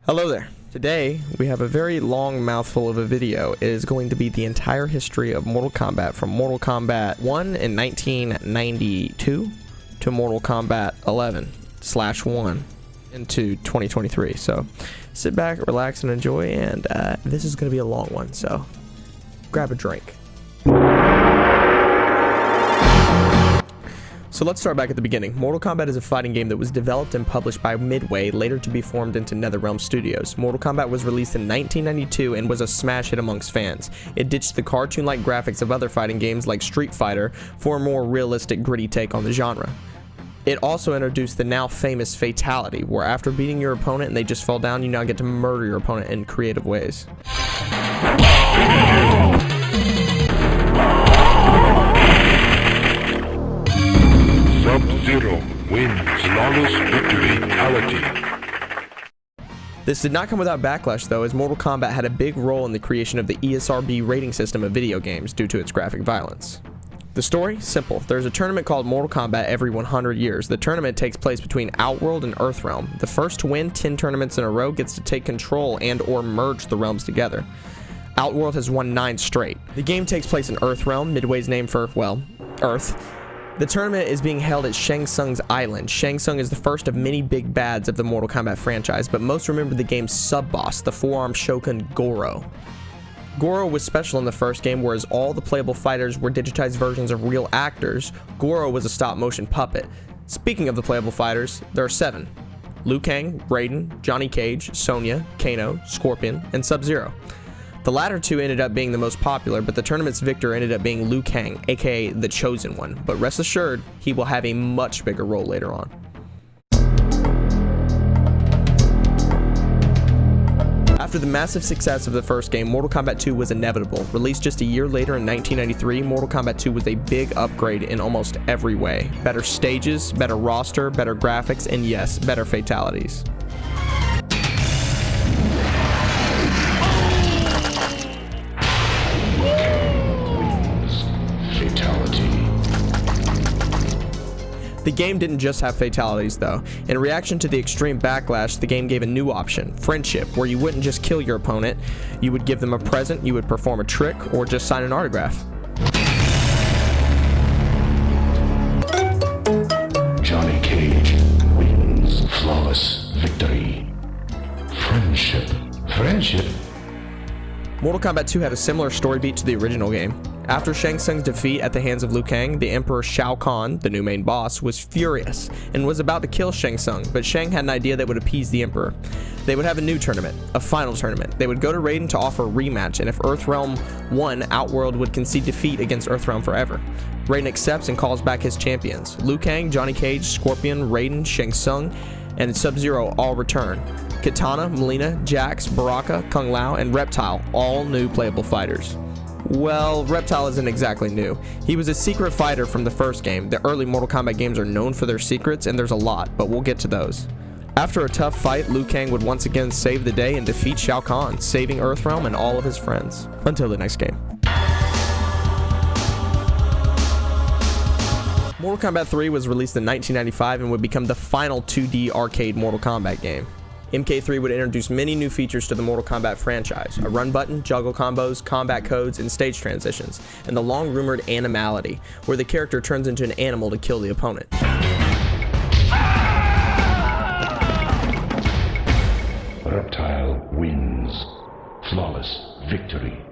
Hello there. Today we have a very long mouthful of a video. It is going to be the entire history of Mortal Kombat from Mortal Kombat 1 in 1992 to Mortal Kombat 11/1 into 2023. So sit back, relax, and enjoy, and this is going to be a long one, so grab a drink. So let's start back at the beginning. Mortal Kombat is a fighting game that was developed and published by Midway, later to be formed into NetherRealm Studios. Mortal Kombat was released in 1992 and was a smash hit amongst fans. It ditched the cartoon-like graphics of other fighting games like Street Fighter for a more realistic, gritty take on the genre. It also introduced the now famous fatality, where after beating your opponent and they just fall down, you now get to murder your opponent in creative ways. Sub-Zero wins flawless victory. This did not come without backlash though, as Mortal Kombat had a big role in the creation of the ESRB rating system of video games due to its graphic violence. The story? Simple. There's a tournament called Mortal Kombat every 100 years. The tournament takes place between Outworld and Earthrealm. The first to win 10 tournaments in a row gets to take control and or merge the realms together. Outworld has won 9 straight. The game takes place in Earthrealm, Midway's name for, well, Earth. The tournament is being held at Shang Tsung's island. Shang Tsung is the first of many big bads of the Mortal Kombat franchise, but most remember the game's sub-boss, the four-armed Shogun Goro. Goro was special in the first game, whereas all the playable fighters were digitized versions of real actors. Goro was a stop-motion puppet. Speaking of the playable fighters, there are 7. Liu Kang, Raiden, Johnny Cage, Sonya, Kano, Scorpion, and Sub-Zero. The latter two ended up being the most popular, but the tournament's victor ended up being Liu Kang, aka the Chosen One, but rest assured, he will have a much bigger role later on. After the massive success of the first game, Mortal Kombat 2 was inevitable. Released just a year later in 1993, Mortal Kombat 2 was a big upgrade in almost every way. Better stages, better roster, better graphics, and yes, better fatalities. The game didn't just have fatalities though. In reaction to the extreme backlash, the game gave a new option, friendship, where you wouldn't just kill your opponent, you would give them a present, you would perform a trick, or just sign an autograph. Johnny Cage wins flawless victory. Friendship. Mortal Kombat 2 had a similar story beat to the original game. After Shang Tsung's defeat at the hands of Liu Kang, the Emperor Shao Kahn, the new main boss, was furious and was about to kill Shang Tsung, but Shang had an idea that would appease the Emperor. They would have a new tournament, a final tournament. They would go to Raiden to offer a rematch, and if Earthrealm won, Outworld would concede defeat against Earthrealm forever. Raiden accepts and calls back his champions. Liu Kang, Johnny Cage, Scorpion, Raiden, Shang Tsung, and Sub-Zero all return. Kitana, Mileena, Jax, Baraka, Kung Lao, and Reptile, all new playable fighters. Well, Reptile isn't exactly new. He was a secret fighter from the first game. The early Mortal Kombat games are known for their secrets, and there's a lot, but we'll get to those. After a tough fight, Liu Kang would once again save the day and defeat Shao Kahn, saving Earthrealm and all of his friends. Until the next game. Mortal Kombat 3 was released in 1995 and would become the final 2D arcade Mortal Kombat game. MK3 would introduce many new features to the Mortal Kombat franchise, a run button, juggle combos, combat codes, and stage transitions, and the long-rumored animality, where the character turns into an animal to kill the opponent. Reptile wins flawless victory.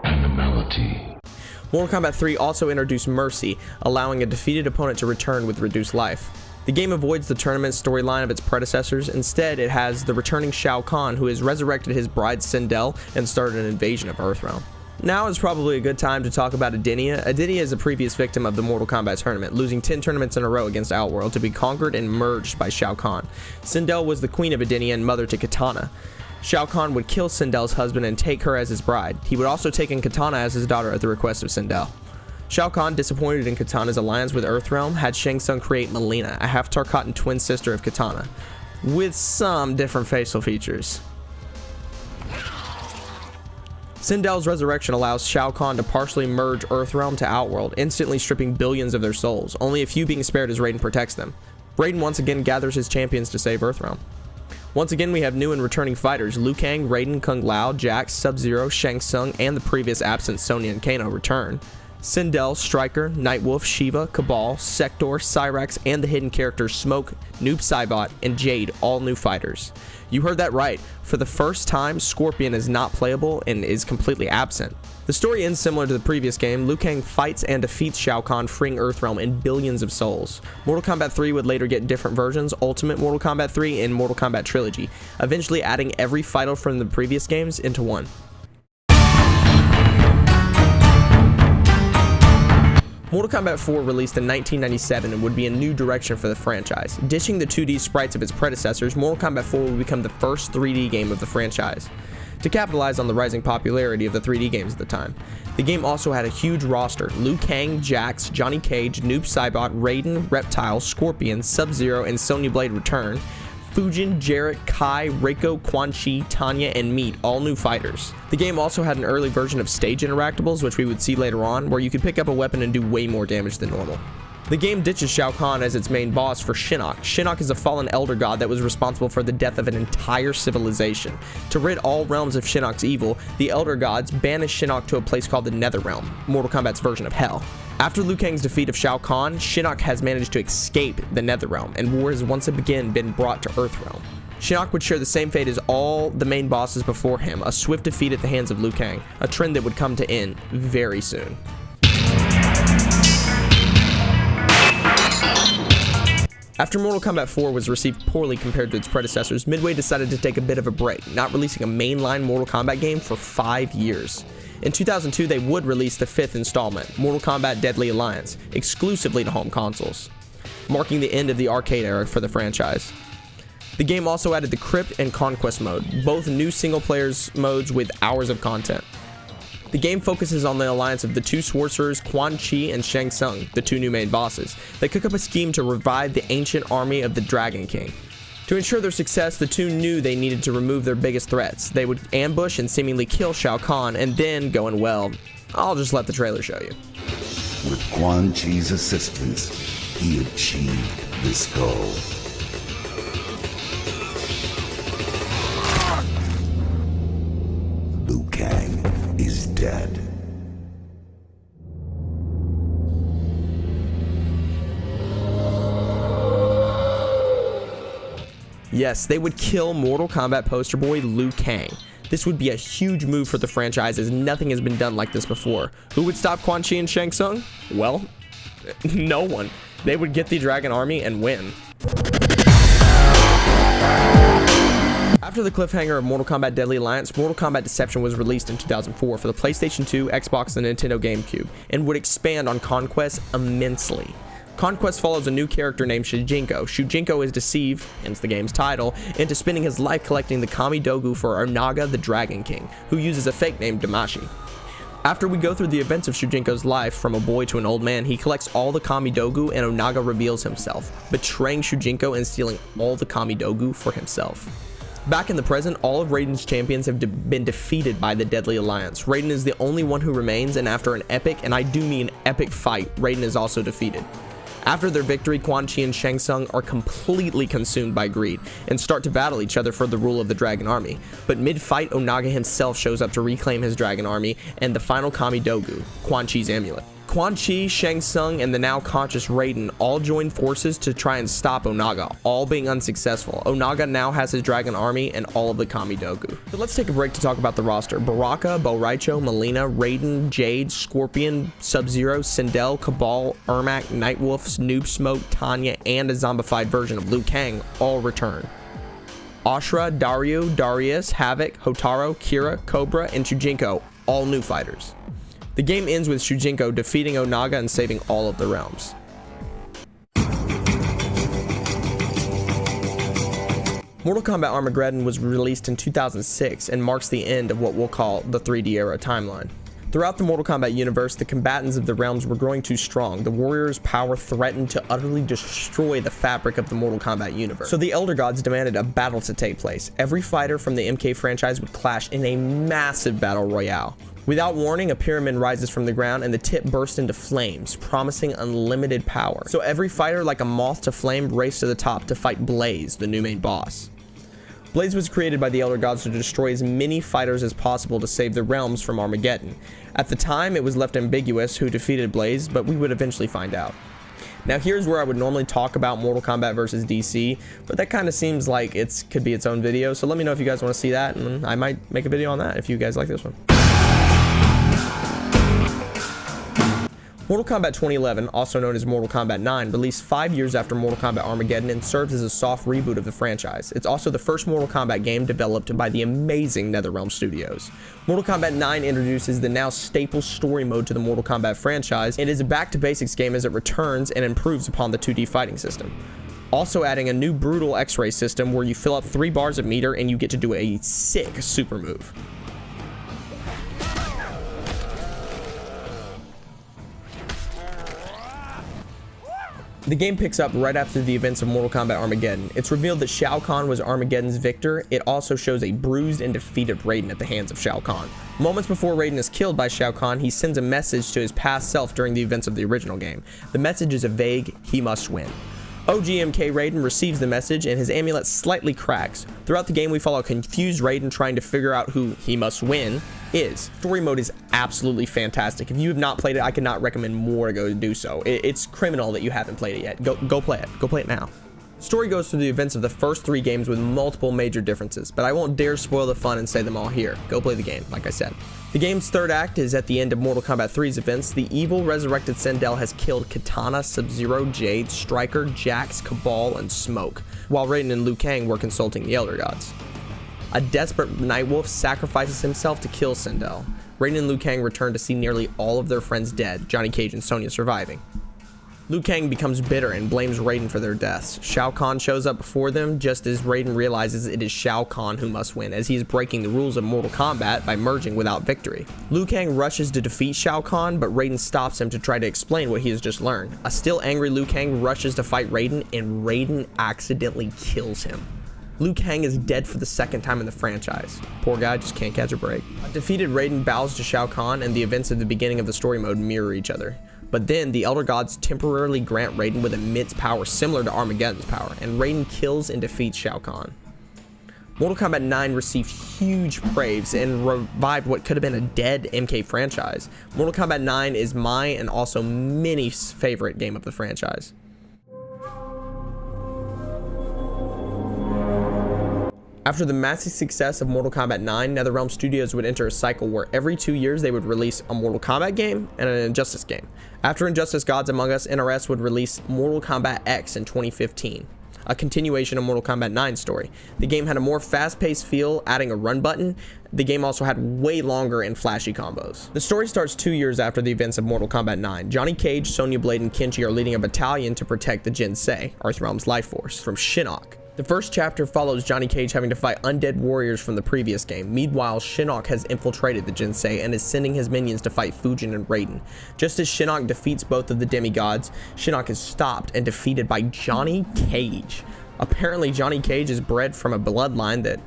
Animality. Mortal Kombat 3 also introduced Mercy, allowing a defeated opponent to return with reduced life. The game avoids the tournament storyline of its predecessors. Instead, it has the returning Shao Kahn, who has resurrected his bride Sindel and started an invasion of Earthrealm. Now is probably a good time to talk about Edenia. Edenia is a previous victim of the Mortal Kombat tournament, losing 10 tournaments in a row against Outworld to be conquered and merged by Shao Kahn. Sindel was the queen of Edenia and mother to Kitana. Shao Kahn would kill Sindel's husband and take her as his bride. He would also take in Kitana as his daughter at the request of Sindel. Shao Kahn, disappointed in Kitana's alliance with Earthrealm, had Shang Tsung create Mileena, a half-Tarkatan twin sister of Kitana, with some different facial features. Sindel's resurrection allows Shao Kahn to partially merge Earthrealm to Outworld, instantly stripping billions of their souls, only a few being spared as Raiden protects them. Raiden once again gathers his champions to save Earthrealm. Once again, we have new and returning fighters. Liu Kang, Raiden, Kung Lao, Jax, Sub-Zero, Shang Tsung, and the previous absent Sonya and Kano return. Sindel, Stryker, Nightwolf, Shiva, Cabal, Sector, Cyrax, and the hidden characters Smoke, Noob Saibot, and Jade, all new fighters. You heard that right. For the first time, Scorpion is not playable and is completely absent. The story ends similar to the previous game. Liu Kang fights and defeats Shao Kahn, freeing Earthrealm and billions of souls. Mortal Kombat 3 would later get different versions, Ultimate Mortal Kombat 3 and Mortal Kombat Trilogy, eventually adding every fighter from the previous games into one. Mortal Kombat 4 released in 1997 and would be a new direction for the franchise. Ditching the 2D sprites of its predecessors, Mortal Kombat 4 would become the first 3D game of the franchise, to capitalize on the rising popularity of the 3D games at the time. The game also had a huge roster. Liu Kang, Jax, Johnny Cage, Noob Saibot, Raiden, Reptile, Scorpion, Sub-Zero, and Sonya Blade return. Fujin, Jarrett, Kai, Reiko, Quan Chi, Tanya, and Meat, all new fighters. The game also had an early version of stage interactables, which we would see later on, where you could pick up a weapon and do way more damage than normal. The game ditches Shao Kahn as its main boss for Shinnok. Shinnok is a fallen elder god that was responsible for the death of an entire civilization. To rid all realms of Shinnok's evil, the elder gods banished Shinnok to a place called the Netherrealm, Mortal Kombat's version of Hell. After Liu Kang's defeat of Shao Kahn, Shinnok has managed to escape the Netherrealm, and war has once again been brought to Earthrealm. Shinnok would share the same fate as all the main bosses before him, a swift defeat at the hands of Liu Kang, a trend that would come to end very soon. After Mortal Kombat 4 was received poorly compared to its predecessors, Midway decided to take a bit of a break, not releasing a mainline Mortal Kombat game for 5 years. In 2002, they would release the 5th installment, Mortal Kombat Deadly Alliance, exclusively to home consoles, marking the end of the arcade era for the franchise. The game also added the Crypt and Conquest mode, both new single-player modes with hours of content. The game focuses on the alliance of the two sorcerers Quan Chi and Shang Tsung, the two new main bosses. They cook up a scheme to revive the ancient army of the Dragon King. To ensure their success, the two knew they needed to remove their biggest threats. They would ambush and seemingly kill Shao Kahn, and then, going well, I'll just let the trailer show you. With Quan Chi's assistance, he achieved this goal. Liu Kang is dead. Yes, they would kill Mortal Kombat poster boy Liu Kang. This would be a huge move for the franchise as nothing has been done like this before. Who would stop Quan Chi and Shang Tsung? Well, no one. They would get the Dragon Army and win. After the cliffhanger of Mortal Kombat Deadly Alliance, Mortal Kombat Deception was released in 2004 for the PlayStation 2, Xbox, and Nintendo GameCube, and would expand on Conquest immensely. Conquest follows a new character named Shujinko. Shujinko is deceived, hence the game's title, into spending his life collecting the Kami Dogu for Onaga the Dragon King, who uses a fake name Damashi. After we go through the events of Shujinko's life, from a boy to an old man, he collects all the Kami Dogu and Onaga reveals himself, betraying Shujinko and stealing all the Kami Dogu for himself. Back in the present, all of Raiden's champions have been defeated by the Deadly Alliance. Raiden is the only one who remains, and after an epic, and I do mean epic fight, Raiden is also defeated. After their victory, Quan Chi and Shang Tsung are completely consumed by greed and start to battle each other for the rule of the Dragon Army. But mid-fight, Onaga himself shows up to reclaim his Dragon Army and the final Kami Dogu, Quan Chi's amulet. Quan Chi, Shang Tsung, and the now conscious Raiden all join forces to try and stop Onaga, all being unsuccessful. Onaga now has his Dragon Army and all of the Kami Dogu. But let's take a break to talk about the roster. Baraka, Bo' Rai Cho, Mileena, Raiden, Jade, Scorpion, Sub-Zero, Sindel, Cabal, Ermac, Nightwolf, Noob Smoke, Tanya, and a zombified version of Liu Kang all return. Ashura, Dario, Darius, Havoc, Hotaru, Kira, Cobra, and Shujinko, all new fighters. The game ends with Shujinko defeating Onaga and saving all of the realms. Mortal Kombat Armageddon was released in 2006 and marks the end of what we'll call the 3D era timeline. Throughout the Mortal Kombat universe, the combatants of the realms were growing too strong. The warriors' power threatened to utterly destroy the fabric of the Mortal Kombat universe. So the Elder Gods demanded a battle to take place. Every fighter from the MK franchise would clash in a massive battle royale. Without warning, a pyramid rises from the ground and the tip bursts into flames, promising unlimited power. So every fighter, like a moth to flame, raced to the top to fight Blaze, the new main boss. Blaze was created by the Elder Gods to destroy as many fighters as possible to save the realms from Armageddon. At the time, it was left ambiguous who defeated Blaze, but we would eventually find out. Now here's where I would normally talk about Mortal Kombat versus DC, but that kind of seems like it could be its own video, so let me know if you guys want to see that, and I might make a video on that if you guys like this one. Mortal Kombat 2011, also known as Mortal Kombat 9, released 5 years after Mortal Kombat Armageddon and serves as a soft reboot of the franchise. It's also the first Mortal Kombat game developed by the amazing NetherRealm Studios. Mortal Kombat 9 introduces the now staple story mode to the Mortal Kombat franchise and is a back-to-basics game as it returns and improves upon the 2D fighting system. Also adding a new brutal X-ray system where you fill up 3 bars of meter and you get to do a sick super move. The game picks up right after the events of Mortal Kombat Armageddon. It's revealed that Shao Kahn was Armageddon's victor. It also shows a bruised and defeated Raiden at the hands of Shao Kahn. Moments before Raiden is killed by Shao Kahn, he sends a message to his past self during the events of the original game. The message is a vague, "He must win." OGMK Raiden receives the message and his amulet slightly cracks. Throughout the game, we follow a confused Raiden trying to figure out who he must win is. Story mode is absolutely fantastic. If you have not played it, I cannot recommend more to go do so. It's criminal that you haven't played it yet. Go play it. Go play it now. Story goes through the events of the first 3 games with multiple major differences, but I won't dare spoil the fun and say them all here. Go play the game, like I said. The game's third act is at the end of Mortal Kombat 3's events. The evil resurrected Sindel has killed Kitana, Sub-Zero, Jade, Stryker, Jax, Cabal, and Smoke, while Raiden and Liu Kang were consulting the Elder Gods. A desperate Nightwolf sacrifices himself to kill Sindel. Raiden and Liu Kang return to see nearly all of their friends dead, Johnny Cage and Sonya surviving. Liu Kang becomes bitter and blames Raiden for their deaths. Shao Kahn shows up before them just as Raiden realizes it is Shao Kahn who must win, as he is breaking the rules of Mortal Kombat by merging without victory. Liu Kang rushes to defeat Shao Kahn, but Raiden stops him to try to explain what he has just learned. A still angry Liu Kang rushes to fight Raiden, and Raiden accidentally kills him. Liu Kang is dead for the 2nd time in the franchise. Poor guy just can't catch a break. A defeated Raiden bows to Shao Kahn, and the events of the beginning of the story mode mirror each other. But then, the Elder Gods temporarily grant Raiden with immense power similar to Armageddon's power, and Raiden kills and defeats Shao Kahn. Mortal Kombat 9 received huge praise and revived what could have been a dead MK franchise. Mortal Kombat 9 is my and also many's favorite game of the franchise. After the massive success of Mortal Kombat 9, NetherRealm Studios would enter a cycle where every 2 years they would release a Mortal Kombat game and an Injustice game. After Injustice Gods Among Us, NRS would release Mortal Kombat X in 2015, a continuation of Mortal Kombat 9's story. The game had a more fast-paced feel, adding a run button. The game also had way longer and flashy combos. The story starts 2 years after the events of Mortal Kombat 9. Johnny Cage, Sonya Blade, and Kenshi are leading a battalion to protect the Jinsei, Earthrealm's life force, from Shinnok. The first chapter follows Johnny Cage having to fight undead warriors from the previous game. Meanwhile, Shinnok has infiltrated the Jinsei and is sending his minions to fight Fujin and Raiden. Just as Shinnok defeats both of the demigods, Shinnok is stopped and defeated by Johnny Cage. Apparently, Johnny Cage is bred from a bloodline that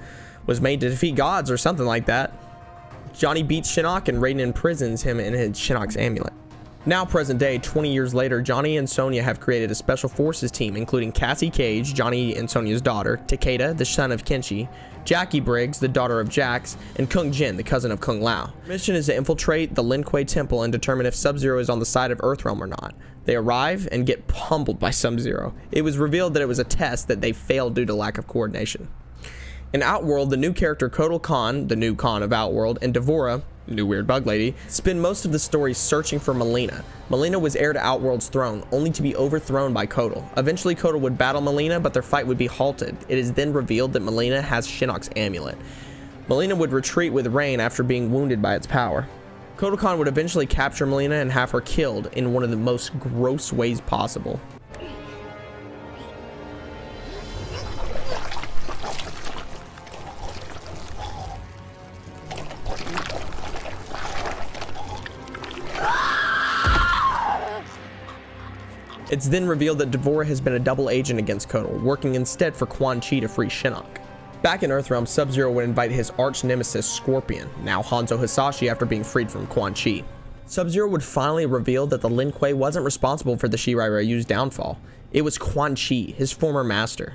was made to defeat gods or something like that. Johnny beats Shinnok and Raiden imprisons him in his Shinnok's amulet. Now present day, 20 years later, Johnny and Sonya have created a special forces team including Cassie Cage, Johnny and Sonya's daughter, Takeda, the son of Kenshi, Jackie Briggs, the daughter of Jax, and Kung Jin, the cousin of Kung Lao. Their mission is to infiltrate the Lin Kuei temple and determine if Sub-Zero is on the side of Earthrealm or not. They arrive and get pummeled by Sub-Zero. It was revealed that it was a test that they failed due to lack of coordination. In Outworld, the new character Kotal Khan, the new Khan of Outworld, and Devora, new weird bug lady, spend most of the story searching for Mileena. Mileena was heir to Outworld's throne, only to be overthrown by Kotal. Eventually, Kotal would battle Mileena, but their fight would be halted. It is then revealed that Mileena has Shinnok's amulet. Mileena would retreat with Rain after being wounded by its power. Kotal Khan would eventually capture Mileena and have her killed in one of the most gross ways possible. It's then revealed that Devora has been a double agent against Kotal, working instead for Quan Chi to free Shinnok. Back in Earthrealm, Sub-Zero would invite his arch nemesis Scorpion, now Hanzo Hasashi, after being freed from Quan Chi. Sub-Zero would finally reveal that the Lin Kuei wasn't responsible for the Shirai Ryu's downfall. It was Quan Chi, his former master.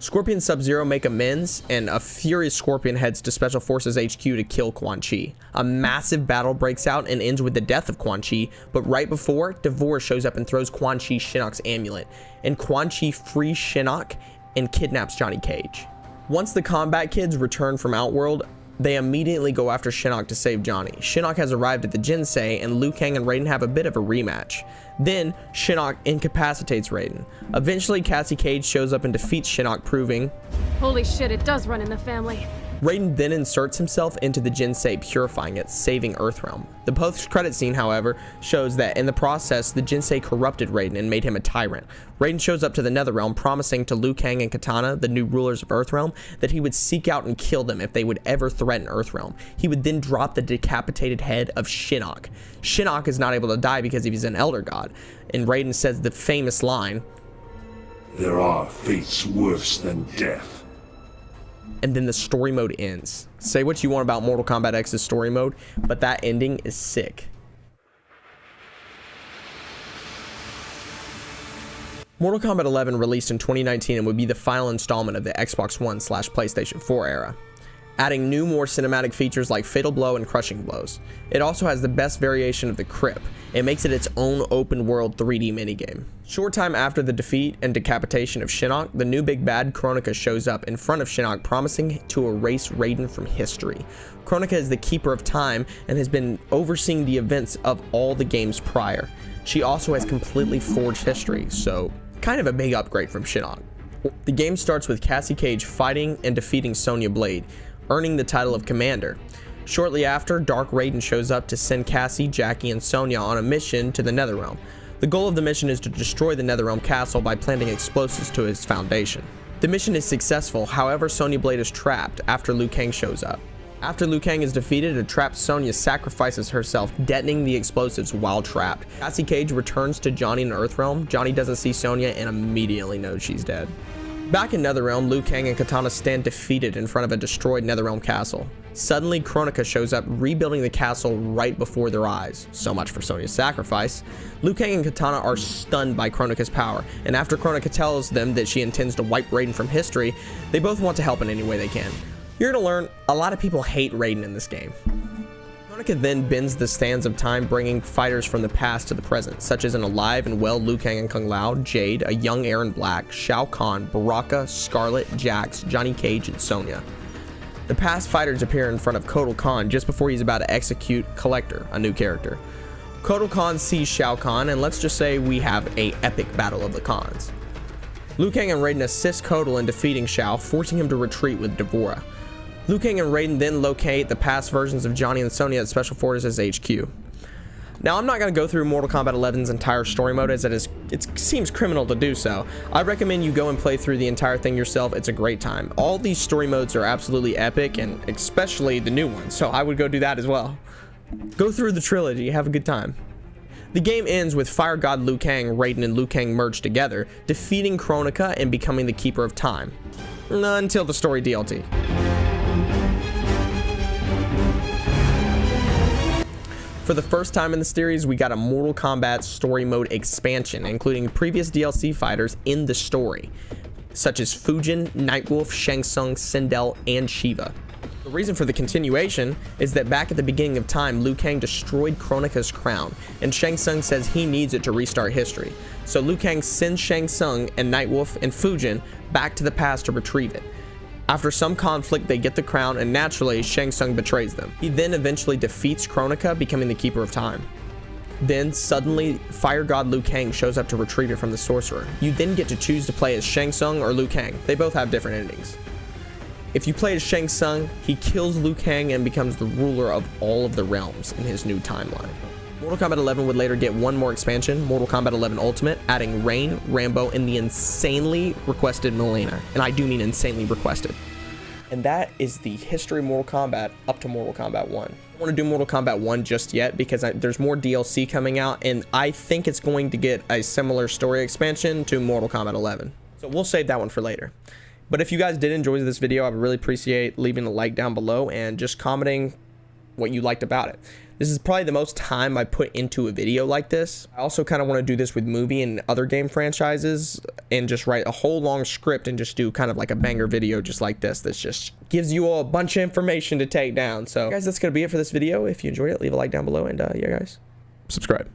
Scorpion and Sub-Zero make amends, and a furious Scorpion heads to Special Forces HQ to kill Quan Chi. A massive battle breaks out and ends with the death of Quan Chi, but right before, Devore shows up and throws Quan Chi Shinnok's amulet, and Quan Chi frees Shinnok and kidnaps Johnny Cage. Once the Kombat kids return from Outworld, they immediately go after Shinnok to save Johnny. Shinnok has arrived at the Jinsei, and Liu Kang and Raiden have a bit of a rematch. Then, Shinnok incapacitates Raiden. Eventually, Cassie Cage shows up and defeats Shinnok, proving, Holy shit, it does run in the family. Raiden then inserts himself into the Jinsei, purifying it, saving Earthrealm. The post-credit scene, however, shows that in the process, the Jinsei corrupted Raiden and made him a tyrant. Raiden shows up to the Netherrealm, promising to Liu Kang and Katana, the new rulers of Earthrealm, that he would seek out and kill them if they would ever threaten Earthrealm. He would then drop the decapitated head of Shinnok. Shinnok is not able to die because he's an Elder God, and Raiden says the famous line, "There are fates worse than death." and then the story mode ends. Say what you want about Mortal Kombat X's story mode, but that ending is sick. Mortal Kombat 11 released in 2019 and would be the final installment of the Xbox One/PlayStation 4 era, adding new, more cinematic features like Fatal Blow and Crushing Blows. It also has the best variation of the Crip. It makes it its own open world 3D minigame. Short time after the defeat and decapitation of Shinnok, the new big bad Kronika shows up in front of Shinnok, promising to erase Raiden from history. Kronika is the keeper of time and has been overseeing the events of all the games prior. She also has completely forged history, so kind of a big upgrade from Shinnok. The game starts with Cassie Cage fighting and defeating Sonya Blade, earning the title of Commander. Shortly after, Dark Raiden shows up to send Cassie, Jackie, and Sonya on a mission to the Netherrealm. The goal of the mission is to destroy the Netherrealm castle by planting explosives to its foundation. The mission is successful, however Sonya Blade is trapped after Liu Kang shows up. After Liu Kang is defeated, a trapped Sonya sacrifices herself, detonating the explosives while trapped. Cassie Cage returns to Johnny in Earthrealm. Johnny doesn't see Sonya and immediately knows she's dead. Back in Netherrealm, Liu Kang and Katana stand defeated in front of a destroyed Netherrealm castle. Suddenly, Kronika shows up, rebuilding the castle right before their eyes. So much for Sonya's sacrifice. Liu Kang and Katana are stunned by Kronika's power, and after Kronika tells them that she intends to wipe Raiden from history, they both want to help in any way they can. You're gonna learn, a lot of people hate Raiden in this game. Kronika then bends the sands of time, bringing fighters from the past to the present, such as an alive and well Liu Kang and Kung Lao, Jade, a young Aaron Black, Shao Kahn, Baraka, Scarlet, Jax, Johnny Cage, and Sonya. The past fighters appear in front of Kotal Khan just before he's about to execute Collector, a new character. Kotal Khan sees Shao Kahn, and let's just say we have a epic battle of the Khans. Liu Kang and Raiden assist Kotal in defeating Shao, forcing him to retreat with Devora. Liu Kang and Raiden then locate the past versions of Johnny and Sonya at Special Forces HQ. Now, I'm not going to go through Mortal Kombat 11's entire story mode, as it seems criminal to do so. I recommend you go and play through the entire thing yourself. It's a great time. All these story modes are absolutely epic, and especially the new one, so I would go do that as well. Go through the trilogy, have a good time. The game ends with Fire God Liu Kang, Raiden, and Liu Kang merge together, defeating Kronika and becoming the Keeper of Time. Until the story DLT. For the first time in the series, we got a Mortal Kombat story mode expansion, including previous DLC fighters in the story, such as Fujin, Nightwolf, Shang Tsung, Sindel, and Shiva. The reason for the continuation is that back at the beginning of time, Liu Kang destroyed Kronika's crown, and Shang Tsung says he needs it to restart history. So Liu Kang sends Shang Tsung and Nightwolf and Fujin back to the past to retrieve it. After some conflict, they get the crown, and naturally, Shang Tsung betrays them. He then eventually defeats Kronika, becoming the Keeper of Time. Then, suddenly, Fire God Liu Kang shows up to retrieve it from the Sorcerer. You then get to choose to play as Shang Tsung or Liu Kang. They both have different endings. If you play as Shang Tsung, he kills Liu Kang and becomes the ruler of all of the realms in his new timeline. Mortal Kombat 11 would later get one more expansion, Mortal Kombat 11 Ultimate, adding Rain, Rambo, and the insanely requested Mileena. And I do mean insanely requested. And that is the history of Mortal Kombat up to Mortal Kombat 1. I don't want to do Mortal Kombat 1 just yet because there's more DLC coming out, and I think it's going to get a similar story expansion to Mortal Kombat 11. So we'll save that one for later. But if you guys did enjoy this video, I would really appreciate leaving a like down below and just commenting what you liked about it. This is probably the most time I put into a video like this. I also kind of want to do this with movie and other game franchises and just write a whole long script and just do kind of like a banger video just like this. That just gives you all a bunch of information to take down. So guys, that's going to be it for this video. If you enjoyed it, leave a like down below, and yeah guys, subscribe.